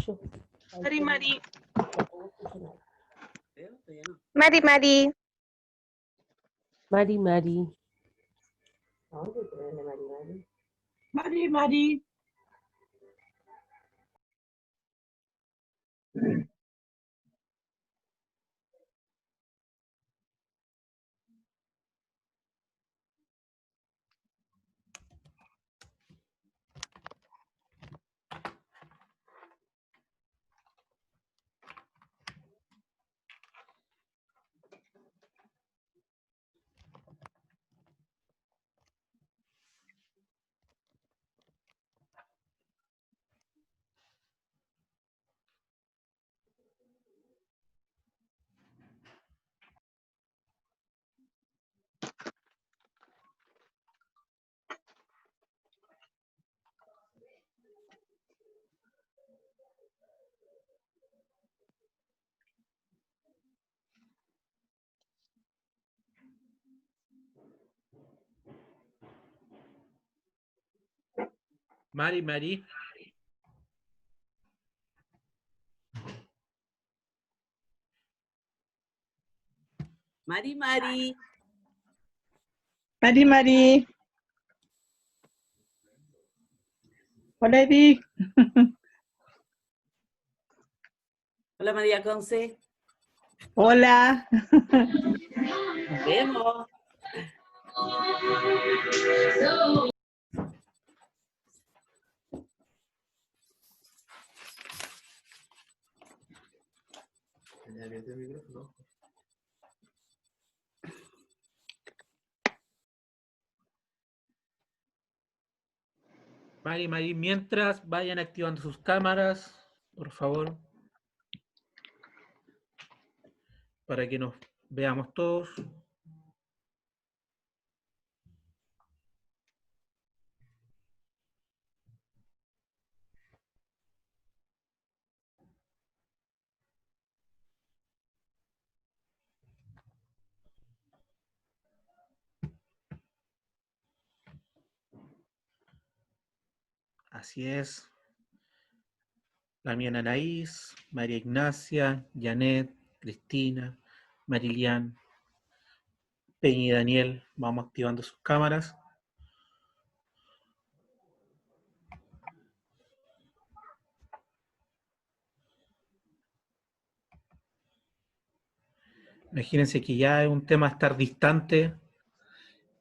Mari, Mari. Mari, Mari. Mari, Mari. Mari, Mari. Mari, Mari. Mari, Mari. Mari, Mari. Hola, Edith. Hola, María Conce. Hola. Nos vemos. Mari, Mari, mientras vayan activando sus cámaras, por favor, para que nos veamos todos. Así es. Damián Anaís, María Ignacia, Janet, Cristina, Marilian, Peña y Daniel. Vamos activando sus cámaras. Imagínense que ya es un tema estar distante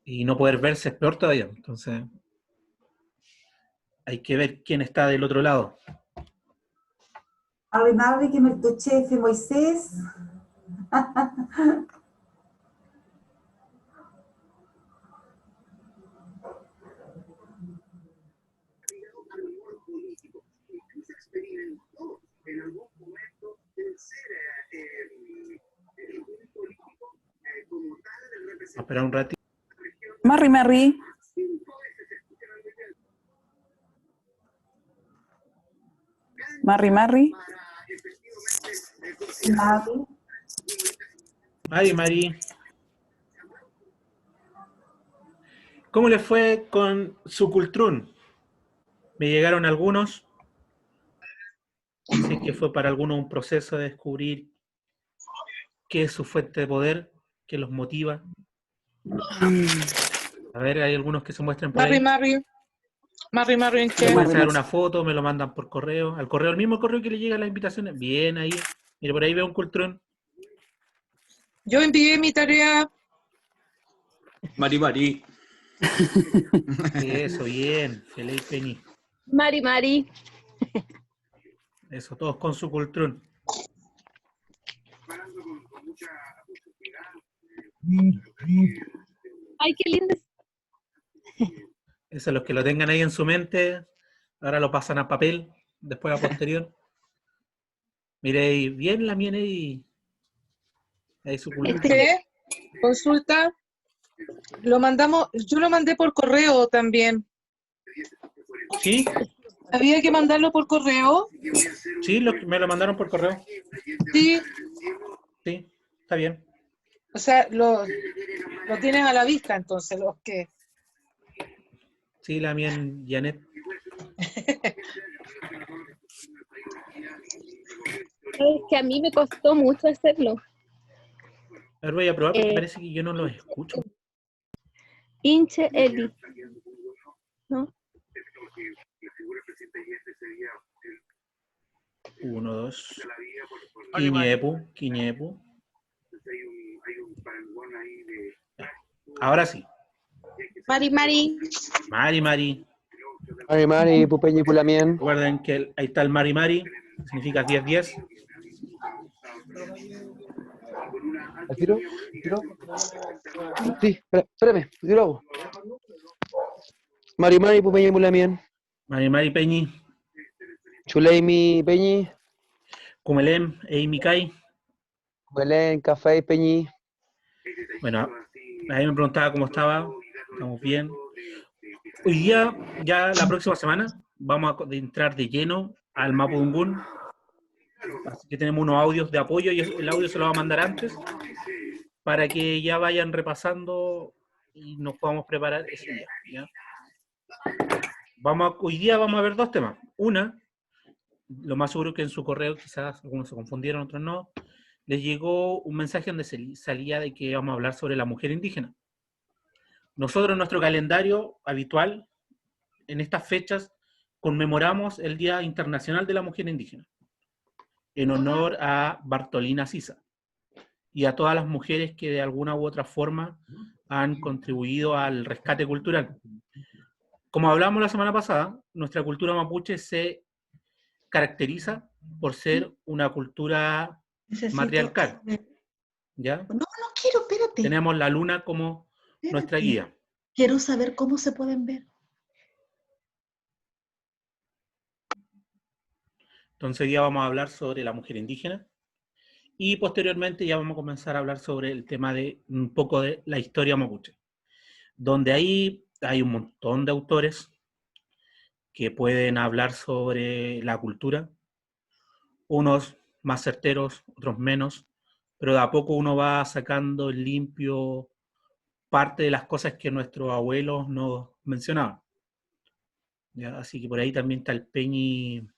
y no poder verse es peor todavía. Entonces, hay que ver quién está del otro lado. Ave Maria, que me tu chefe Moisés. Vamos a esperar un ratito. Mari, Mari. Mari, Mari. Mari, Mari. ¿Cómo le fue con su Cultrún? Me llegaron algunos. Sé que fue para algunos un proceso de descubrir qué es su fuente de poder, qué los motiva. A ver, hay algunos que se muestran por Mari, ahí. Mari. Mari, Mari, ¿en Me qué? pueden sacar una foto, me lo mandan por correo. Al correo, el mismo correo que le llega las invitaciones. Bien, ahí. Mire, por ahí veo un Cultrún. Yo envié mi tarea. Mari, Mari. Eso, bien. Feliz Peñi. Mari, Mari. Eso, todos con su Cultrún. Ay, qué lindo. Eso, los que lo tengan ahí en su mente, ahora lo pasan a papel, después a posterior. Mire ahí, bien la mía ahí. Ahí su Cultrún. ¿Qué? Consulta. Lo mandamos, yo lo mandé por correo también. ¿Sí? ¿Había que mandarlo por correo? Sí, me lo mandaron por correo. Sí. Sí, está bien. O sea, lo tienes a la vista, entonces, los que... Sí, la mía en Janet. Es que a mí me costó mucho hacerlo. A ver, voy a probar porque Eh, parece que yo no los escucho. Inche Eli. ¿No? 1, 2. Quiñepu, Quiñepu. Ahora sí. Mari, Mari. Mari, Mari. Mari Mari, Pupeñi Pulamien. Recuerden que ahí está el Mari, Mari. Significa 10-10. ¿Al tiro? ¿Tiro? Sí, espérame, yo lo hago. Mari Mari, Pupeñi Pulamien. Mari, Mari, Peñi. Chuleimi Peñi. Kumelem, Eimikai. Belén, Café Peñi. Bueno, ahí me preguntaba cómo estaba. Estamos bien. Hoy día, ya la próxima semana, vamos a entrar de lleno al Mapudungún. Así que tenemos unos audios de apoyo y el audio se lo va a mandar antes para que ya vayan repasando y nos podamos preparar ese día. ¿Ya? Hoy día vamos a ver dos temas. Una, lo más seguro que en su correo, quizás algunos se confundieron, otros no, les llegó un mensaje donde salía de que vamos a hablar sobre la mujer indígena. Nosotros en nuestro calendario habitual, en estas fechas, conmemoramos el Día Internacional de la Mujer Indígena, en honor a Bartolina Sisa y a todas las mujeres que de alguna u otra forma han contribuido al rescate cultural. Como hablamos la semana pasada, nuestra cultura mapuche se caracteriza por ser una cultura matriarcal. ¿Ya? No quiero, espérate. Tenemos la luna como nuestra guía. Quiero saber cómo se pueden ver. Entonces ya vamos a hablar sobre la mujer indígena y posteriormente ya vamos a comenzar a hablar sobre el tema de un poco de la historia mapuche, donde ahí hay un montón de autores que pueden hablar sobre la cultura, unos más certeros, otros menos, pero de a poco uno va sacando en limpio parte de las cosas que nuestros abuelos nos mencionaban. ¿Ya? Así que por ahí también está el Peñi,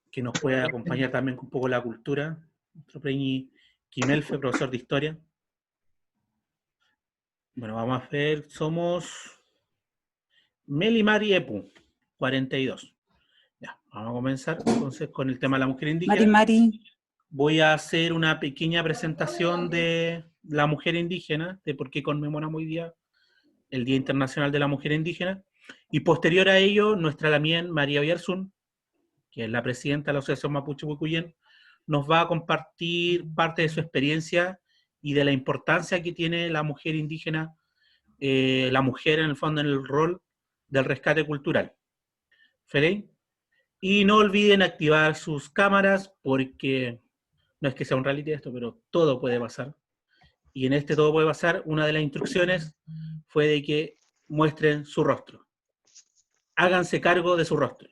que nos puede acompañar también con un poco la cultura. Nuestro Peñi Quimelfe, profesor de historia. Bueno, vamos a ver, somos Meli Mari Epu, 42. Ya, vamos a comenzar entonces con el tema de la mujer indígena. Mari Mari. Voy a hacer una pequeña presentación de la mujer indígena, de por qué conmemoramos hoy día el Día Internacional de la Mujer Indígena, y posterior a ello, nuestra Lamien María Oyarzún, que es la presidenta de la Asociación Mapuche Huicuyén, nos va a compartir parte de su experiencia y de la importancia que tiene la mujer indígena, la mujer en el fondo en el rol del rescate cultural. ¿Feliz? Y no olviden activar sus cámaras porque no es que sea un reality esto, pero todo puede pasar. Y en este todo puede pasar, una de las instrucciones fue de que muestren su rostro. Háganse cargo de su rostro,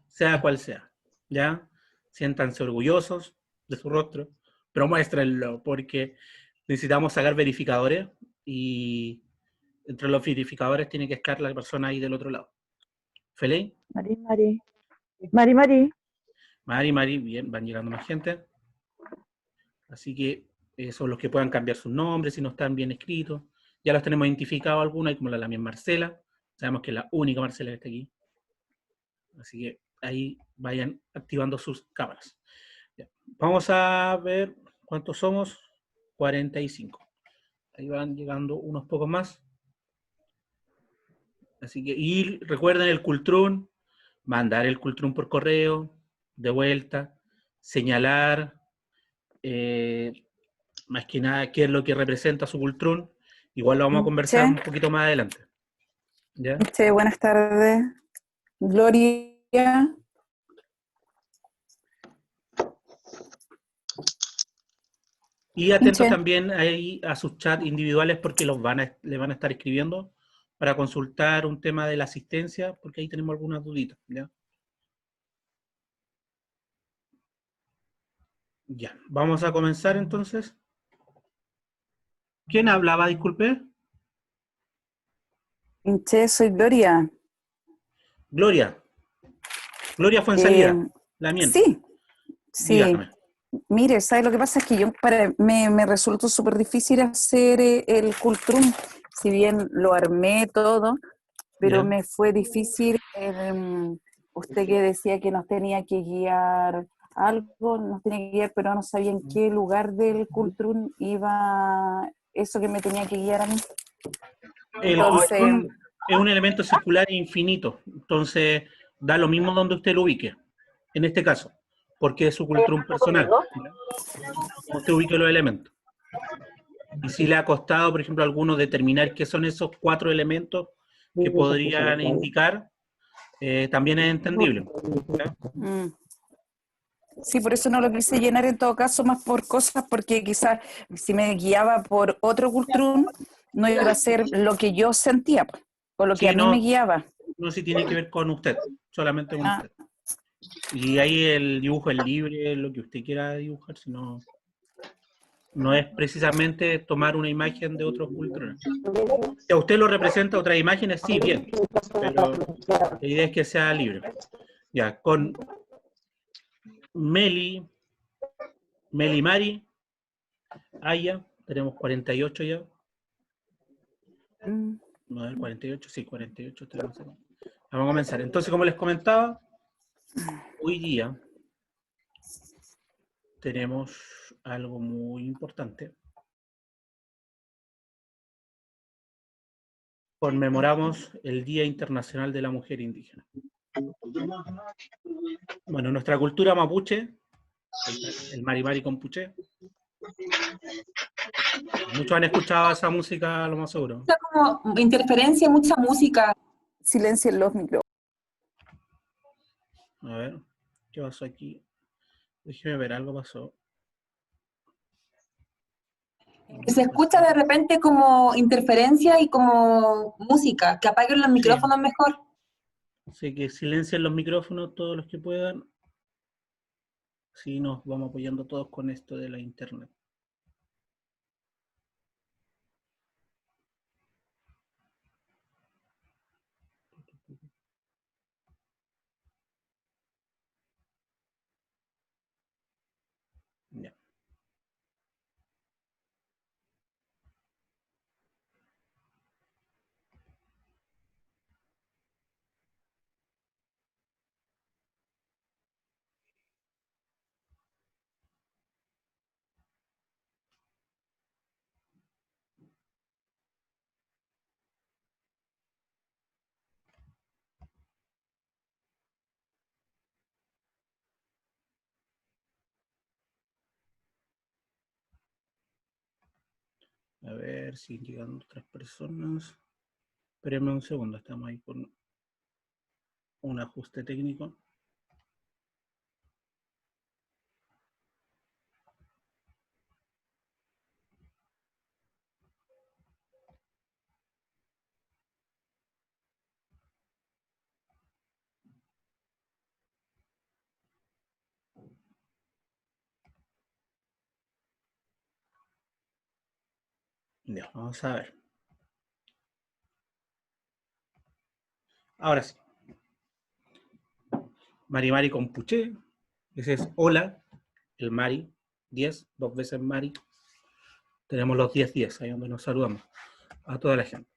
sea cual sea, ¿ya? Siéntanse orgullosos de su rostro, pero muéstrenlo, porque necesitamos sacar verificadores y entre los verificadores tiene que estar la persona ahí del otro lado. ¿Feliz? Mari Mari. Mari Mari. Mari, bien, van llegando más gente. Así que son los que puedan cambiar sus nombres si no están bien escritos. Ya los tenemos identificados algunos, como la Lamien Marcela. Sabemos que es la única Marcela que está aquí. Así que ahí vayan activando sus cámaras. Ya. Vamos a ver cuántos somos. 45. Ahí van llegando unos pocos más. Así que, y recuerden el Cultrún, mandar el Cultrún por correo, de vuelta, señalar más que nada qué es lo que representa su Cultrún. Igual lo vamos a conversar un poquito más adelante. ¿Ya? Buenas tardes. Gloria. Y atentos también ahí a sus chats individuales porque le van a estar escribiendo para consultar un tema de la asistencia, porque ahí tenemos algunas duditas. ¿Ya? Ya, vamos a comenzar entonces. ¿Quién hablaba, disculpe? Soy Gloria. Gloria fue en salida, la mía. Sí. Sí, Dígame. mire, ¿sabes lo que pasa? Es que me resultó súper difícil hacer el Cultrum, si bien lo armé todo, pero ¿Ya? me fue difícil. Usted que decía que nos tenía que guiar algo, nos tenía que guiar, pero no sabía en qué lugar del Cultrum iba eso que me tenía que guiar a mí. El Entonces, Cultrum es un elemento circular e infinito, entonces da lo mismo donde usted lo ubique, en este caso, porque es su Cultrum personal, ¿ya? Como usted ubique los elementos. Y si le ha costado, por ejemplo, a alguno determinar qué son esos 4 elementos que podrían indicar, también es entendible, ¿ya? sí, por eso no lo quise llenar en todo caso, más por cosas, porque quizás si me guiaba por otro Cultrum, no iba a ser lo que yo sentía, pues, o lo que a Sí, mí me no, guiaba. no si tiene que ver con usted, solamente con Ah, usted. Y ahí el dibujo es libre, lo que usted quiera dibujar, si no, no es precisamente tomar una imagen de otros culturas. Si a usted lo representa otras imágenes, sí, bien, pero la idea es que sea libre. Ya, con Meli Mari, Aya, tenemos 48 ya. mm, No, el 48, sí, 48 tenemos. Vamos a comenzar. Entonces, como les comentaba, hoy día tenemos algo muy importante. Conmemoramos el Día Internacional de la Mujer Indígena. Bueno, nuestra cultura mapuche, el Mari Compuche, muchos han escuchado esa música, a lo más seguro. Como interferencia, mucha música. silencien los micrófonos. A ver, ¿qué pasó aquí? Déjeme ver, algo pasó. Se escucha de repente como interferencia y como música. Que apaguen los Sí. micrófonos mejor. Así que silencien los micrófonos todos los que puedan. Sí, nos vamos apoyando todos con esto de la internet. Ya. A ver si llegan otras personas. Espérenme un segundo, estamos ahí con un ajuste técnico. Ya, vamos a ver. Ahora sí. Mari Compuche. Ese es hola, el Mari. 10, 2 veces Mari. Tenemos los 10, ahí donde nos saludamos a toda la gente.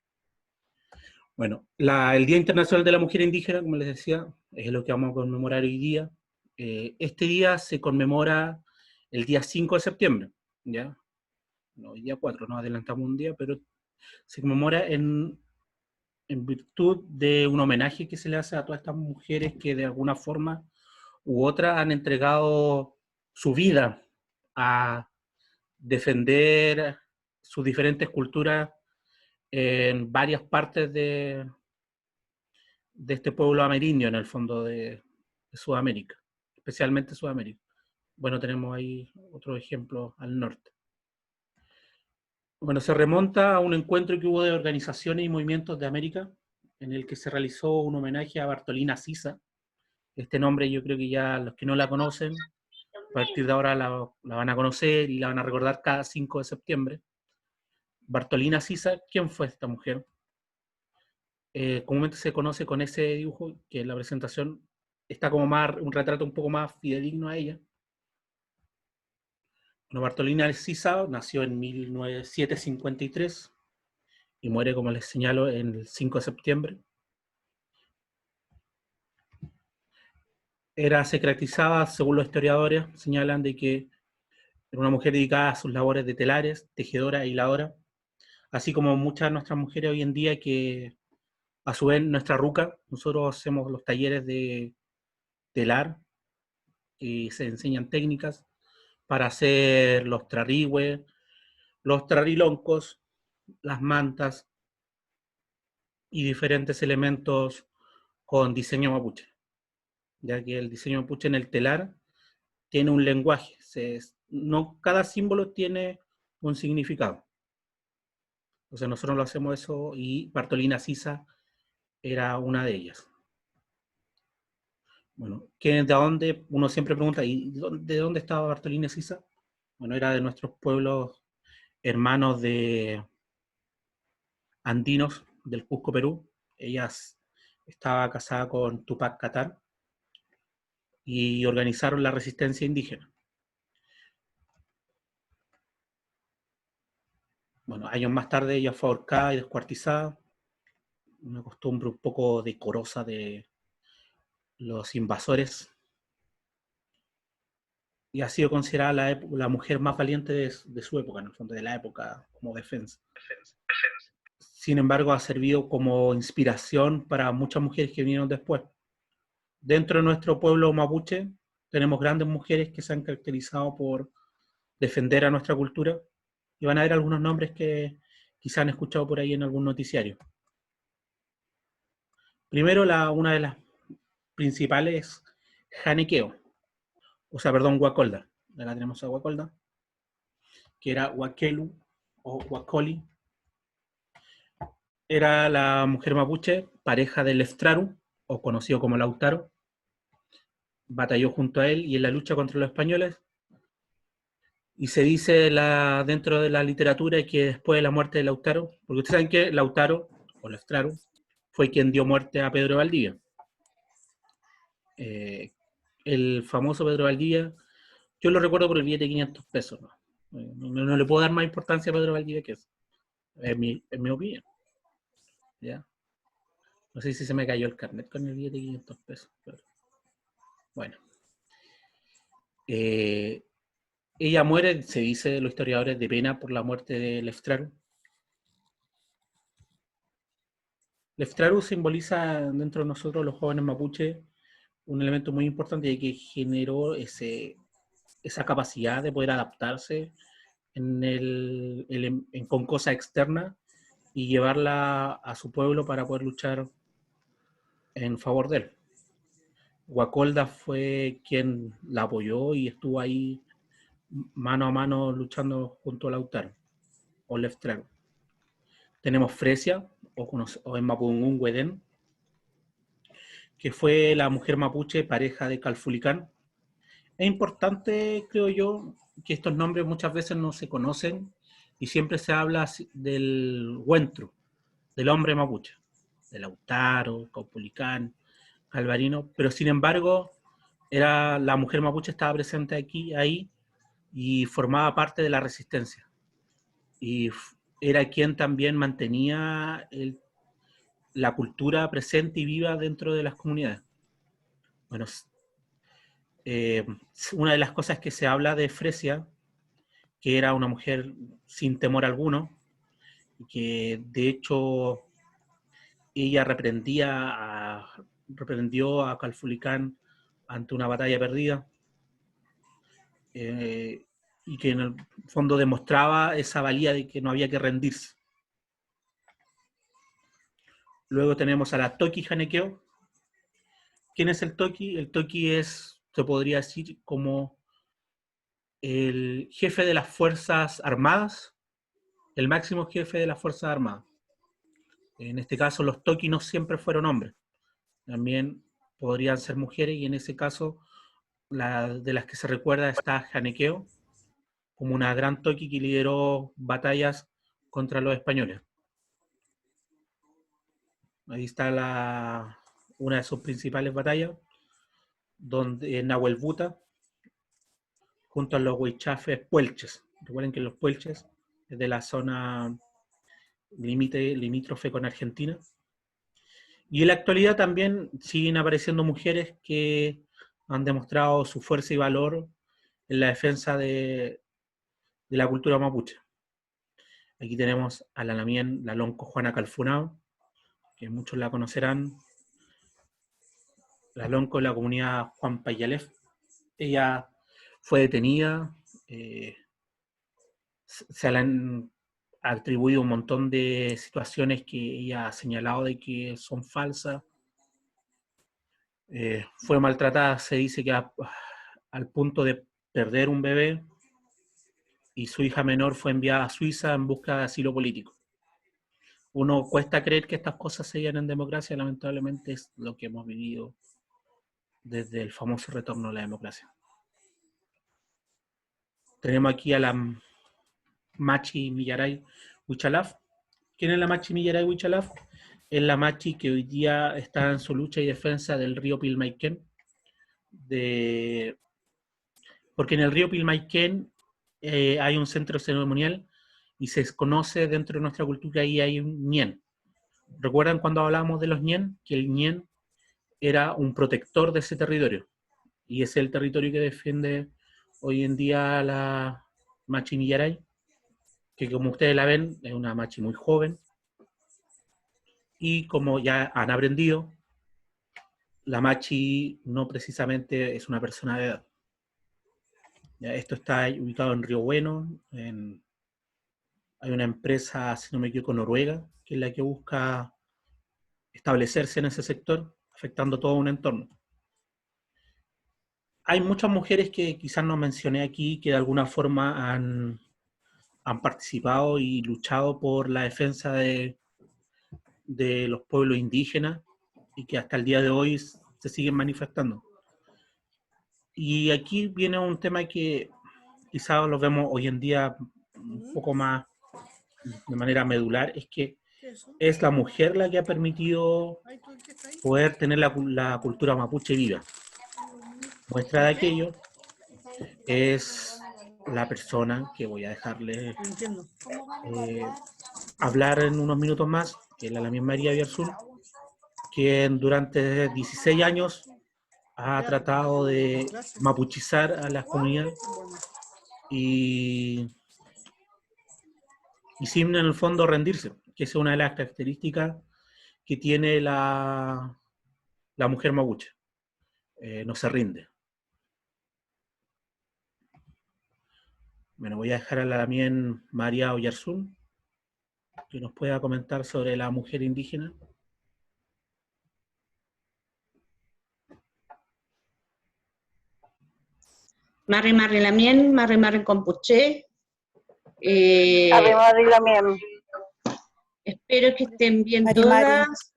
Bueno, el Día Internacional de la Mujer Indígena, como les decía, es lo que vamos a conmemorar hoy día. Este día se conmemora el día 5 de septiembre, ¿ya? No, hoy día 4, nos adelantamos un día, pero se conmemora en virtud de un homenaje que se le hace a todas estas mujeres que de alguna forma u otra han entregado su vida a defender sus diferentes culturas en varias partes de este pueblo amerindio, en el fondo de Sudamérica, especialmente Sudamérica. Bueno, tenemos ahí otro ejemplo al norte. Bueno, se remonta a un encuentro que hubo de organizaciones y movimientos de América, en el que se realizó un homenaje a Bartolina Sisa. Este nombre yo creo que ya los que no la conocen, a partir de ahora la van a conocer y la van a recordar cada 5 de septiembre. Bartolina Sisa, ¿quién fue esta mujer? Comúnmente se conoce con ese dibujo, que en la presentación está como más, un retrato un poco más fidedigno a ella. Bueno, Bartolina Sisa nació en 1753 y muere, como les señalo, en el 5 de septiembre. Era secretizada, según los historiadores, señalan de que era una mujer dedicada a sus labores de telares, tejedora e hiladora, así como muchas de nuestras mujeres hoy en día que, a su vez, nuestra ruca, nosotros hacemos los talleres de telar y se enseñan técnicas para hacer los trarigües, los trariloncos, las mantas y diferentes elementos con diseño mapuche, ya que el diseño mapuche en el telar tiene un lenguaje, no cada símbolo tiene un significado. Entonces nosotros lo hacemos eso y Bartolina Sisa era una de ellas. Bueno, ¿de dónde? Uno siempre pregunta, ¿y de dónde estaba Bartolina Sisa? Bueno, era de nuestros pueblos hermanos de andinos del Cusco, Perú. Ella estaba casada con Tupac Katár y organizaron la resistencia indígena. Bueno, años más tarde ella fue ahorcada y descuartizada, una costumbre un poco decorosa de los invasores, y ha sido considerada la mujer más valiente de su época, en el fondo de la época, como defensa. Sin embargo, ha servido como inspiración para muchas mujeres que vinieron después. Dentro de nuestro pueblo mapuche tenemos grandes mujeres que se han caracterizado por defender a nuestra cultura, y van a ver algunos nombres que quizás han escuchado por ahí en algún noticiario. Primero, una de las principales es Janequeo, Guacolda. Acá tenemos a Guacolda, que era Huaquelu o Huacoli. Era la mujer mapuche, pareja de Leftraru, o conocido como Lautaro. Batalló junto a él y en la lucha contra los españoles. Y se dice dentro de la literatura que después de la muerte de Lautaro, porque ustedes saben que Lautaro, o Leftraru, fue quien dio muerte a Pedro Valdivia. El famoso Pedro Valdivia, yo lo recuerdo por el billete de 500 pesos. No le puedo dar más importancia a Pedro Valdivia que eso, en mi opinión. ¿Ya? No sé si se me cayó el carnet con el billete de 500 pesos. Pero bueno. Ella muere, se dice los historiadores, de pena por la muerte de Leftraru. Leftraru simboliza dentro de nosotros, los jóvenes mapuche, un elemento muy importante y que generó esa capacidad de poder adaptarse con cosas externas y llevarla a su pueblo para poder luchar en favor de él. Guacolda fue quien la apoyó y estuvo ahí mano a mano luchando junto a Lautaro o Leftraru. Tenemos Fresia, o en Mapudungun Huedén, que fue la mujer mapuche pareja de Calfulicán. Es importante, creo yo, que estos nombres muchas veces no se conocen y siempre se habla del Huentru, del hombre mapuche, de Lautaro, Calfulicán, Calvarino, pero sin embargo la mujer mapuche estaba presente ahí y formaba parte de la resistencia. Y era quien también mantenía la cultura presente y viva dentro de las comunidades. Bueno, una de las cosas que se habla de Fresia, que era una mujer sin temor alguno, que de hecho ella reprendió a Calfulicán ante una batalla perdida, y que en el fondo demostraba esa valía de que no había que rendirse. Luego tenemos a la Toki Janequeo. ¿Quién es el Toki? El Toki se podría decir, como el jefe de las Fuerzas Armadas, el máximo jefe de las Fuerzas Armadas. En este caso, los Toki no siempre fueron hombres, también podrían ser mujeres, y en ese caso, de las que se recuerda está Janequeo, como una gran Toki que lideró batallas contra los españoles. Ahí está una de sus principales batallas, donde en Nahuelbuta, junto a los huichafes puelches. Recuerden que los puelches es de la zona limítrofe con Argentina. Y en la actualidad también siguen apareciendo mujeres que han demostrado su fuerza y valor en la defensa de la cultura mapuche. Aquí tenemos a la Lamien, la lonco Juana Calfunao, que muchos la conocerán. La lonco de la comunidad Juan Payalef. Ella fue detenida, se le han atribuido un montón de situaciones que ella ha señalado de que son falsas. Fue maltratada, se dice que al punto de perder un bebé, y su hija menor fue enviada a Suiza en busca de asilo político. Uno cuesta creer que estas cosas se digan en democracia, lamentablemente es lo que hemos vivido desde el famoso retorno a la democracia. Tenemos aquí a la Machi Millaray Huichalaf. ¿Quién es la Machi Millaray Huichalaf? Es la Machi que hoy día está en su lucha y defensa del río Pilmaiquén. Porque en el río Pilmaiquén hay un centro ceremonial y se conoce dentro de nuestra cultura ahí hay un ñen. ¿Recuerdan cuando hablábamos de los ñen? Que el ñen era un protector de ese territorio. Y ese es el territorio que defiende hoy en día la Machi Millaray, que como ustedes la ven, es una Machi muy joven. Y como ya han aprendido, la Machi no precisamente es una persona de edad. Ya, esto está ubicado en Río Bueno. Hay una empresa, si no me equivoco, noruega, que es la que busca establecerse en ese sector, afectando todo un entorno. Hay muchas mujeres que quizás no mencioné aquí, que de alguna forma han participado y luchado por la defensa de los pueblos indígenas y que hasta el día de hoy se siguen manifestando. Y aquí viene un tema que quizás lo vemos hoy en día un poco más de manera medular, es que es la mujer la que ha permitido poder tener la cultura mapuche viva. Muestra de aquello es la persona que voy a dejarle hablar en unos minutos más, que es la Lamien María Oyarzún, que durante 16 años ha tratado de mapuchizar a las comunidades y sin en el fondo rendirse, que es una de las características que tiene la mujer mapuche. No se rinde. Bueno, voy a dejar a la Lamien María Oyarzún, que nos pueda comentar sobre la mujer indígena. Marre Marre Lamien, Marre Marre Compuché. Marre Lamien. Espero que estén bien Mari, todas.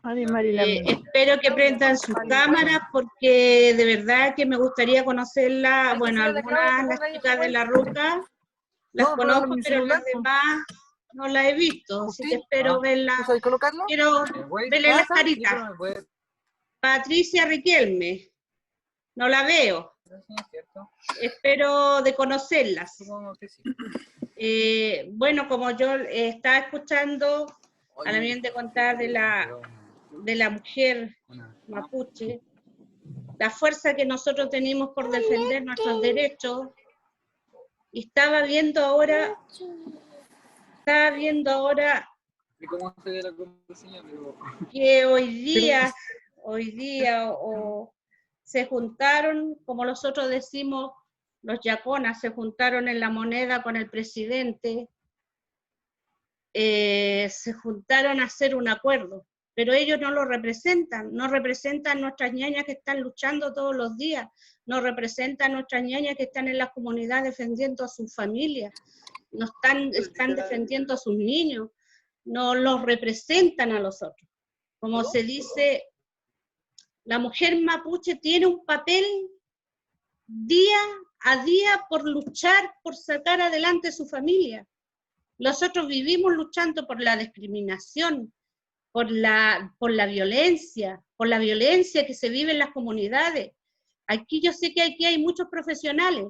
Mari. Espero que prendan sus cámaras porque de verdad que me gustaría conocerla. Bueno, algunas las chicas de la Ruca las conozco, pero las demás no las he visto, así que espero verlas. Quiero verle las caritas. Patricia Riquelme, no la veo. Espero de conocerlas. Bueno, como yo estaba escuchando a la bien de contar de la mujer mapuche, la fuerza que nosotros tenemos por defender nuestros derechos, y estaba viendo ahora que hoy día se juntaron, como nosotros decimos, los yaconas se juntaron en la moneda con el presidente, se juntaron a hacer un acuerdo, pero ellos no lo representan, no representan nuestras ñañas que están luchando todos los días, no representan nuestras ñañas que están en las comunidades defendiendo a sus familias, no están defendiendo a sus niños, no los representan a los otros. Como se dice, la mujer mapuche tiene un papel día a día por luchar, por sacar adelante su familia. Nosotros vivimos luchando por la discriminación, por la violencia que se vive en las comunidades. Aquí yo sé que aquí hay muchos profesionales,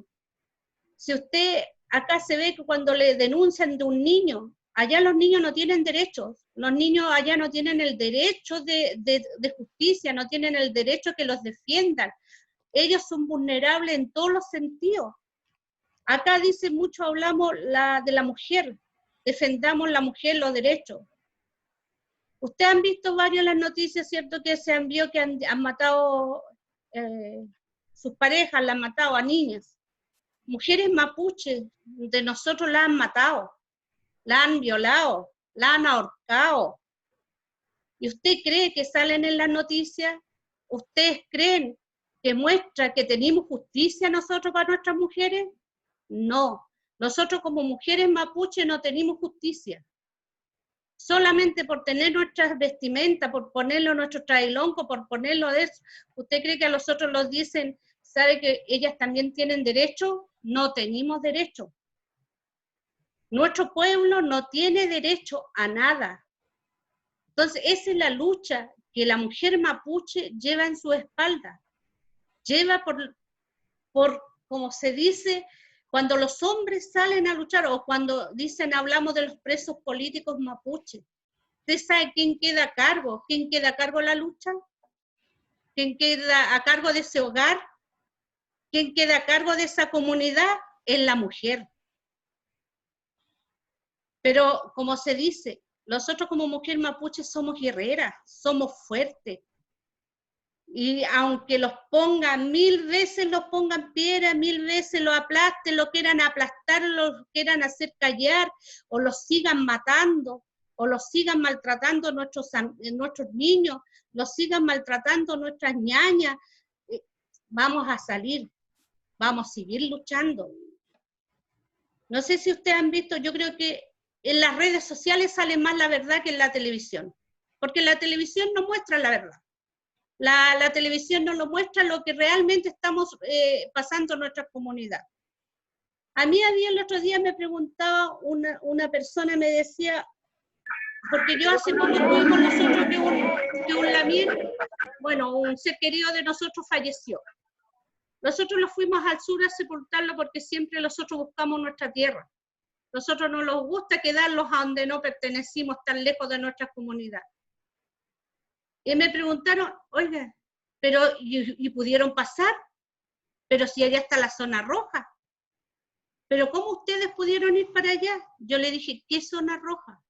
Si usted, acá se ve que cuando le denuncian de un niño, allá los niños no tienen derechos, los niños allá no tienen el derecho de justicia, no tienen el derecho a que los defiendan. Ellos son vulnerables en todos los sentidos. Acá dice mucho, hablamos de la mujer, defendamos la mujer, los derechos. Ustedes han visto varias las noticias, ¿cierto? Que se han visto que han matado sus parejas, las han matado a niñas. Mujeres mapuches de nosotros las han matado, las han violado, las han ahorcado. ¿Y usted cree que salen en las noticias? ¿Ustedes creen que muestra que tenemos justicia nosotros para nuestras mujeres? No. Nosotros como mujeres mapuches no tenemos justicia. Solamente por tener nuestras vestimentas, por ponerlo nuestro trailonco, por ponerlo de eso. ¿Usted cree que a nosotros nos dicen, sabe que ellas también tienen derecho? No tenemos derecho. Nuestro pueblo no tiene derecho a nada. Entonces, esa es la lucha que la mujer mapuche lleva en su espalda. Lleva por como se dice, cuando los hombres salen a luchar, o cuando dicen, hablamos de los presos políticos mapuches. ¿Usted sabe quién queda a cargo? ¿Quién queda a cargo de la lucha? ¿Quién queda a cargo de ese hogar? ¿Quién queda a cargo de esa comunidad? Es la mujer. Pero, como se dice, nosotros como mujer mapuche somos guerreras, somos fuertes. Y aunque los pongan 1000 veces, los pongan piedra, 1000 veces los aplasten, lo quieran aplastar, lo quieran hacer callar, o los sigan matando, o los sigan maltratando nuestros niños, los sigan maltratando nuestras ñañas, vamos a salir, vamos a seguir luchando. No sé si ustedes han visto, yo creo que en las redes sociales sale más la verdad que en la televisión, porque en la televisión no muestra la verdad. La televisión no lo muestra lo que realmente estamos pasando en nuestra comunidad. A mí el otro día me preguntaba una persona, me decía, porque yo hace poco tuvimos nosotros que un lamien, bueno, un ser querido de nosotros falleció. Nosotros lo fuimos al sur a sepultarlo porque siempre nosotros buscamos nuestra tierra. Nosotros no nos gusta quedarlos a donde no pertenecimos, tan lejos de nuestra comunidad. Y me preguntaron, oiga, pero ¿y pudieron pasar? Pero si allá está la zona roja. ¿Pero cómo ustedes pudieron ir para allá? Yo le dije, ¿qué zona roja?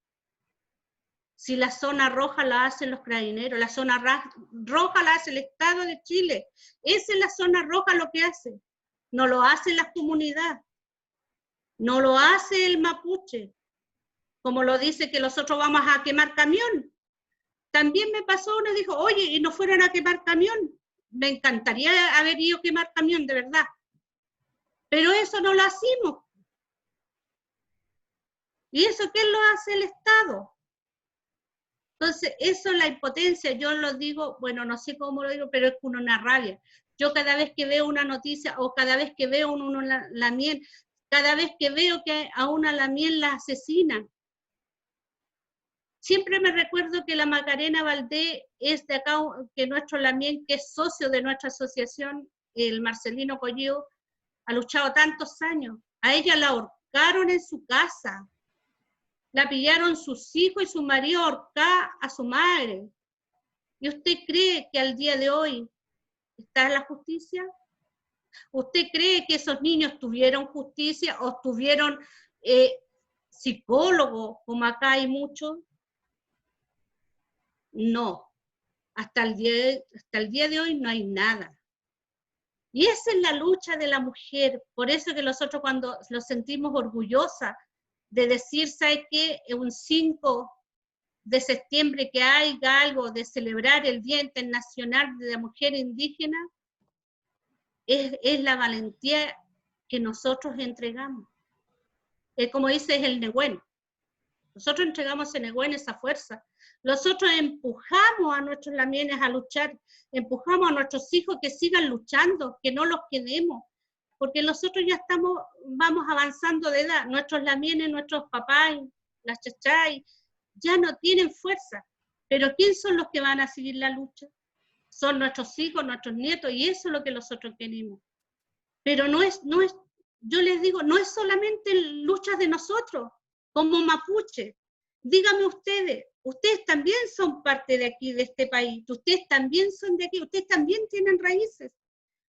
Si la zona roja la hacen los carabineros, la zona roja la hace el Estado de Chile. Esa es la zona roja lo que hace. No lo hace la comunidad. No lo hace el mapuche. Como lo dice que nosotros vamos a quemar camión. También me pasó, uno dijo, oye, ¿y no fueron a quemar camión? Me encantaría haber ido a quemar camión, de verdad. Pero eso no lo hacemos. ¿Y eso qué lo hace el Estado? Entonces, eso es la impotencia. Yo lo digo, bueno, no sé cómo lo digo, pero es con una rabia. Yo cada vez que veo una noticia, o cada vez que veo una lamien, cada vez que veo que a una lamien la asesinan, siempre me recuerdo que la Macarena Valdés es de acá, que nuestro lamien, que es socio de nuestra asociación, el Marcelino Colleo, ha luchado tantos años. A ella la ahorcaron en su casa. La pillaron sus hijos y su marido ahorcá a su madre. ¿Y usted cree que al día de hoy está la justicia? ¿Usted cree que esos niños tuvieron justicia o tuvieron psicólogos, como acá hay muchos? No, hasta el día de hoy no hay nada. Y esa es la lucha de la mujer, por eso que nosotros cuando nos sentimos orgullosas de decir, ¿sabe qué? Un 5 de septiembre que haya algo de celebrar el Día Internacional de la Mujer Indígena, es la valentía que nosotros entregamos. Como dice, es el Nehuen. Nosotros entregamos ese Nehuen, esa fuerza. Nosotros empujamos a nuestros lamienes a luchar, empujamos a nuestros hijos que sigan luchando, que no los quedemos, porque nosotros ya vamos avanzando de edad. Nuestros lamienes, nuestros papás, las chachay, ya no tienen fuerza. Pero ¿quién son los que van a seguir la lucha? Son nuestros hijos, nuestros nietos, y eso es lo que nosotros queremos. Pero no es yo les digo, no es solamente luchas de nosotros, como mapuche. Díganme ustedes también son parte de aquí, de este país, ustedes también son de aquí, ustedes también tienen raíces,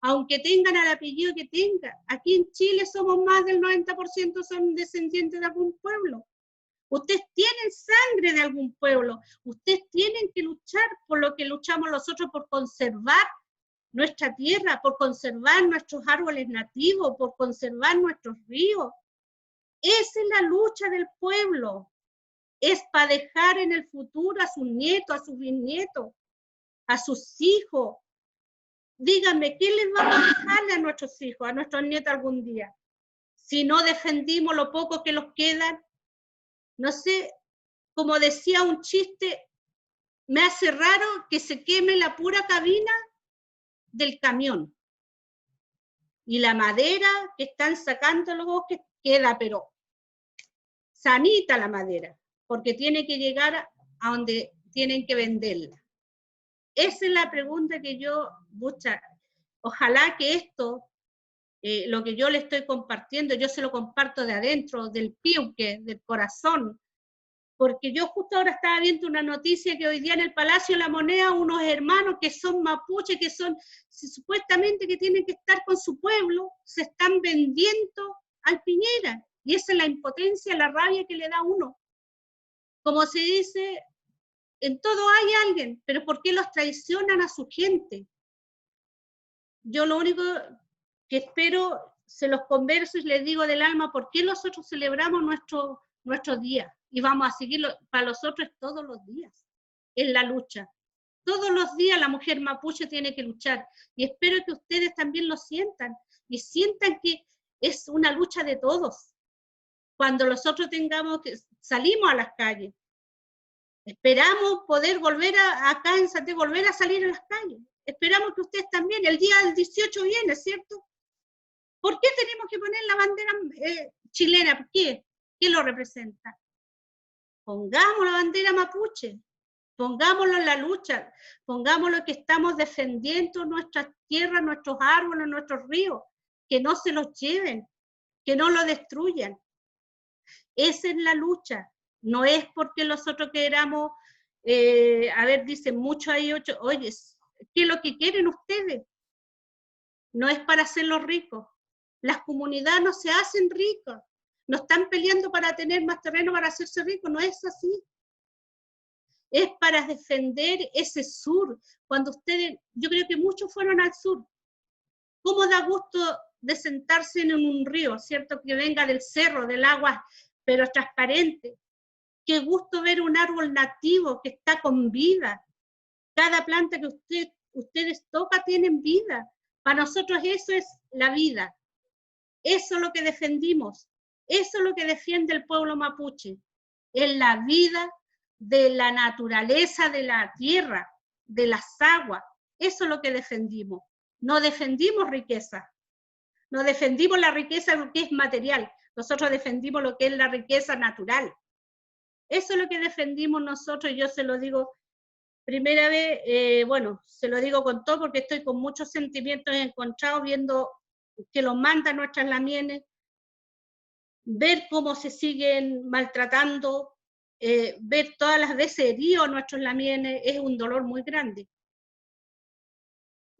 aunque tengan el apellido que tengan. Aquí en Chile somos más del 90% son descendientes de algún pueblo. Ustedes tienen sangre de algún pueblo, ustedes tienen que luchar por lo que luchamos nosotros, por conservar nuestra tierra, por conservar nuestros árboles nativos, por conservar nuestros ríos. Esa es la lucha del pueblo. Es para dejar en el futuro a sus nietos, a sus bisnietos, a sus hijos. Díganme, ¿qué les vamos a dejarle a nuestros hijos, a nuestros nietos algún día? Si no defendimos lo poco que nos quedan. No sé, como decía un chiste, me hace raro que se queme la pura cabina del camión. Y la madera que están sacando los bosques queda, pero sanita la madera, porque tiene que llegar a donde tienen que venderla. Esa es la pregunta que yo, ojalá que esto, lo que yo le estoy compartiendo, yo se lo comparto de adentro, del piuque, del corazón, porque yo justo ahora estaba viendo una noticia que hoy día en el Palacio de la Moneda unos hermanos que son mapuches, que son supuestamente que tienen que estar con su pueblo, se están vendiendo al Piñera, y esa es la impotencia, la rabia que le da a uno. Como se dice, en todo hay alguien, pero ¿por qué los traicionan a su gente? Yo lo único que espero, se los converso y les digo del alma, ¿por qué nosotros celebramos nuestro día? Y vamos a seguirlo, para nosotros todos los días, en la lucha. Todos los días la mujer mapuche tiene que luchar, y espero que ustedes también lo sientan, y sientan que es una lucha de todos. Cuando nosotros salimos a las calles, esperamos poder volver acá en Santiago, volver a salir a las calles. Esperamos que ustedes también, el día del 18 viene, ¿cierto? ¿Por qué tenemos que poner la bandera chilena? ¿Por qué? ¿Qué lo representa? Pongamos la bandera mapuche, pongámoslo en la lucha, pongámoslo que estamos defendiendo nuestras tierras, nuestros árboles, nuestros ríos, que no se los lleven, que no lo destruyan. Esa es la lucha, no es porque nosotros queramos, dicen mucho ahí, oye, ¿qué es lo que quieren ustedes? No es para hacerlos ricos, las comunidades no se hacen ricas, no están peleando para tener más terreno para hacerse ricos, no es así. Es para defender ese sur. Cuando ustedes, yo creo que muchos fueron al sur. ¿Cómo da gusto de sentarse en un río, cierto? Que venga del cerro, del agua, pero transparente. Qué gusto ver un árbol nativo que está con vida. Cada planta que ustedes tocan tienen vida. Para nosotros eso es la vida. Eso es lo que defendimos. Eso es lo que defiende el pueblo mapuche. Es la vida de la naturaleza, de la tierra, de las aguas. Eso es lo que defendimos. No defendimos riqueza. No defendimos la riqueza lo que es material. Nosotros defendimos lo que es la riqueza natural. Eso es lo que defendimos nosotros. Yo se lo digo primera vez, se lo digo con todo porque estoy con muchos sentimientos encontrados viendo que los mandan nuestras lamienes, ver cómo se siguen maltratando, ver todas las veces heridos nuestros lamienes, es un dolor muy grande.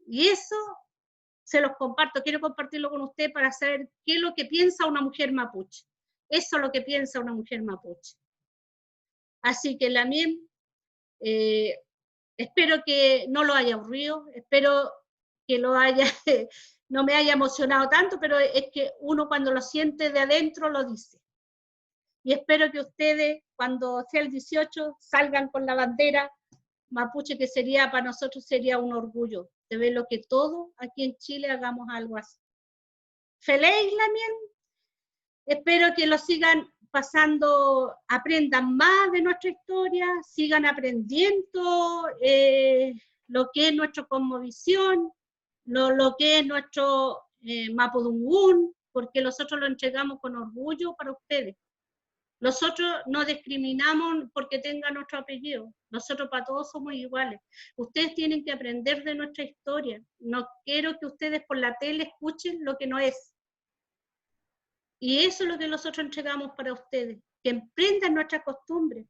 Y eso se los comparto, quiero compartirlo con usted para saber qué es lo que piensa una mujer mapuche. Eso es lo que piensa una mujer mapuche. Así que Lamien, espero que no lo haya aburrido, espero que no me haya emocionado tanto, pero es que uno cuando lo siente de adentro lo dice. Y espero que ustedes, cuando sea el 18, salgan con la bandera mapuche, que sería para nosotros sería un orgullo de ver lo que todos aquí en Chile hagamos algo así. Feliz Lamien, espero que lo sigan pasando, aprendan más de nuestra historia, sigan aprendiendo lo que es nuestra cosmovisión, lo que es nuestro Mapudungún, porque nosotros lo entregamos con orgullo para ustedes. Nosotros no discriminamos porque tengan nuestro apellido, nosotros para todos somos iguales. Ustedes tienen que aprender de nuestra historia, no quiero que ustedes por la tele escuchen lo que no es. Y eso es lo que nosotros entregamos para ustedes, que emprendan nuestras costumbres,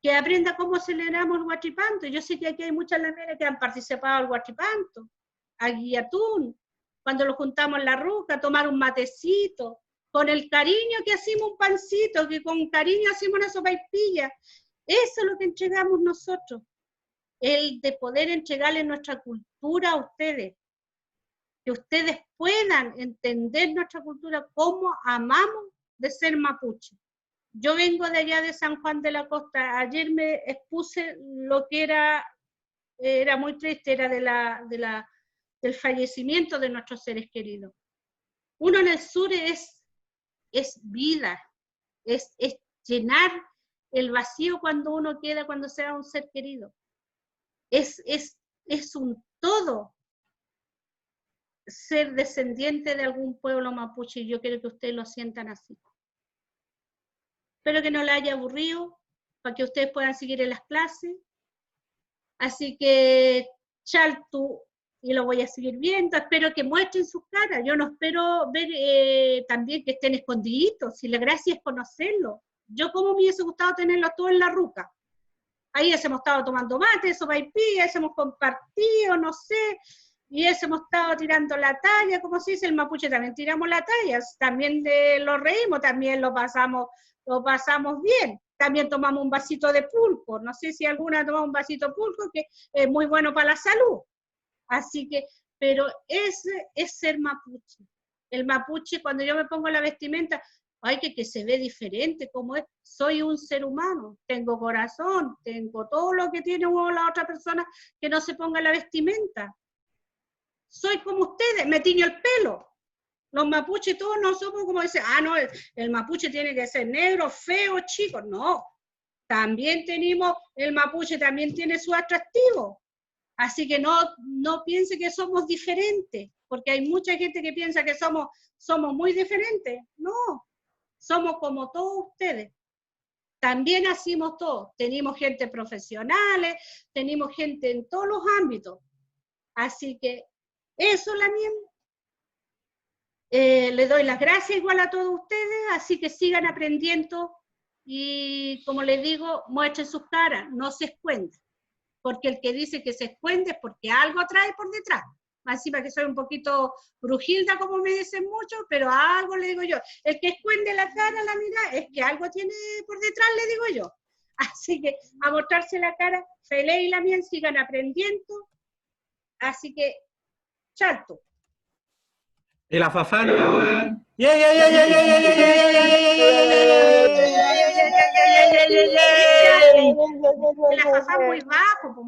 que aprendan cómo celebramos el Huachipanto. Yo sé que aquí hay muchas lameras que han participado del Huachipanto, a Guillatún, cuando lo juntamos en la ruca, tomar un matecito, con el cariño que hacemos un pancito, que con cariño hacemos una sopaipilla. Eso es lo que entregamos nosotros, el de poder entregarle nuestra cultura a ustedes, que ustedes puedan entender nuestra cultura, cómo amamos de ser mapuche. Yo vengo de allá de San Juan de la Costa, ayer me expuse lo que era muy triste, era del fallecimiento de nuestros seres queridos. Uno en el sur es vida, es llenar el vacío cuando uno queda, cuando se va un ser querido. Es un todo ser descendiente de algún pueblo mapuche, y yo quiero que ustedes lo sientan así. Espero que no les haya aburrido, para que ustedes puedan seguir en las clases. Así que, Chaltu, y lo voy a seguir viendo, espero que muestren sus caras. Yo no espero ver también que estén escondiditos, si la gracia es conocerlos. Yo como me hubiese gustado tenerlos todos en la ruca. Ahí hemos estado tomando mate, sopaipilla, hemos compartido, no sé, y hemos estado tirando la talla, como se dice, el mapuche también tiramos la talla, también lo reímos, también lo pasamos bien. También tomamos un vasito de pulpo, no sé si alguna ha tomado un vasito de pulpo, que es muy bueno para la salud. Así que, pero ese es ser mapuche. El mapuche, cuando yo me pongo la vestimenta, ay, que se ve diferente, como es, soy un ser humano, tengo corazón, tengo todo lo que tiene la otra persona que no se ponga la vestimenta. Soy como ustedes, me tiño el pelo. Los mapuches todos no somos como dicen, no, el mapuche tiene que ser negro, feo, chico. No, también el mapuche también tiene su atractivo. Así que no piense que somos diferentes, porque hay mucha gente que piensa que somos muy diferentes. No, somos como todos ustedes. También hacemos todo. Tenemos gente profesionales, tenemos gente en todos los ámbitos. Así que eso, Lamien. Le doy las gracias igual a todos ustedes, así que sigan aprendiendo y, como les digo, muestren sus caras, no se esconden, porque el que dice que se esconde es porque algo trae por detrás. Encima que soy un poquito brujilda, como me dicen mucho, pero algo le digo yo. El que esconde la cara, la mirada, es que algo tiene por detrás, le digo yo. Así que a mostrarse la cara, Fele y Lamien, sigan aprendiendo. Así que, Chaltu. El afafán. El afafán muy bajo, pues.